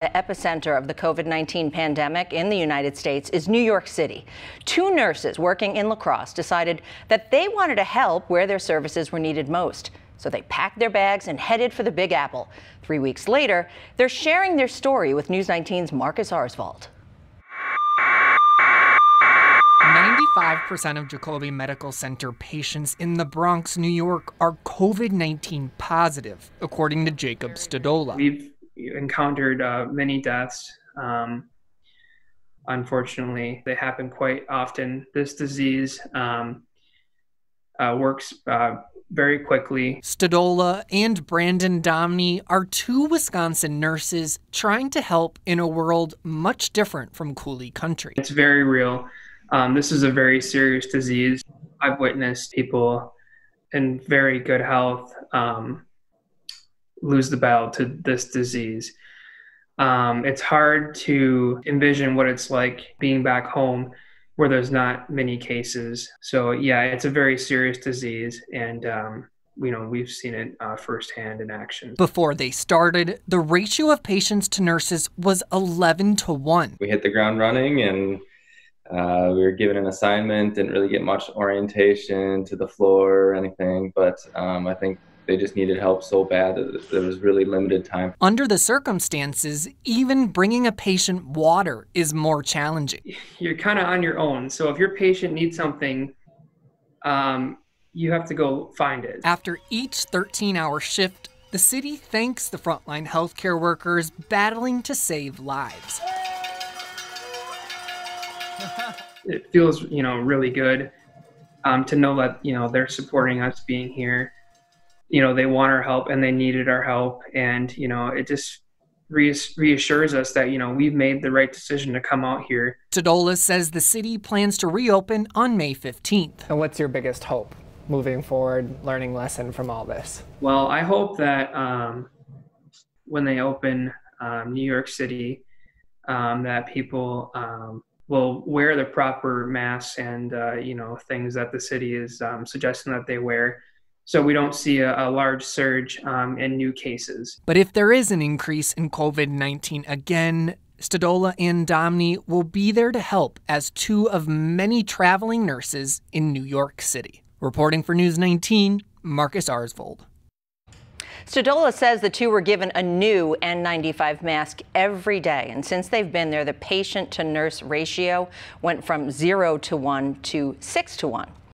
The epicenter of the COVID-19 pandemic in the United States is New York City. Two nurses working in Crosse decided that they wanted to help where their services were needed most. So they packed their bags and headed for the Big Apple. 3 weeks later, they're sharing their story with News 19's Marcus Arsvold. 95% of Jacoby Medical Center patients in the Bronx, New York are COVID-19 positive, according to Jacob Stadola. We've encountered many deaths. Unfortunately, they happen quite often. This disease works very quickly. Stadola and Brandon Domney are two Wisconsin nurses trying to help in a world much different from Coulee country. It's very real. This is a very serious disease. I've witnessed people in very good health lose the battle to this disease. It's hard to envision what it's like being back home where there's not many cases. So yeah, it's a very serious disease, and we've seen it firsthand in action. Before they started, the ratio of patients to nurses was 11-to-1. We hit the ground running, and we were given an assignment, didn't really get much orientation to the floor or anything, but I think they just needed help so bad that there was really limited time. Under the circumstances, even bringing a patient water is more challenging. You're kind of on your own. So if your patient needs something, you have to go find it. After each 13-hour shift, the city thanks the frontline healthcare workers battling to save lives. It feels, really good to know that, they're supporting us being here. They want our help and they needed our help. And, it just reassures us that, we've made the right decision to come out here. Stadola says the city plans to reopen on May 15th. And what's your biggest hope moving forward, learning lesson from all this? Well, I hope that when they open New York City, that people will wear the proper masks and, things that the city is suggesting that they wear, so we don't see a large surge in new cases. But if there is an increase in COVID-19 again, Stadola and Domney will be there to help as two of many traveling nurses in New York City. Reporting for News 19, Marcus Arsvold. Stadola says the two were given a new N95 mask every day, and since they've been there, the patient-to-nurse ratio went from 0-to-1 to 6-to-1.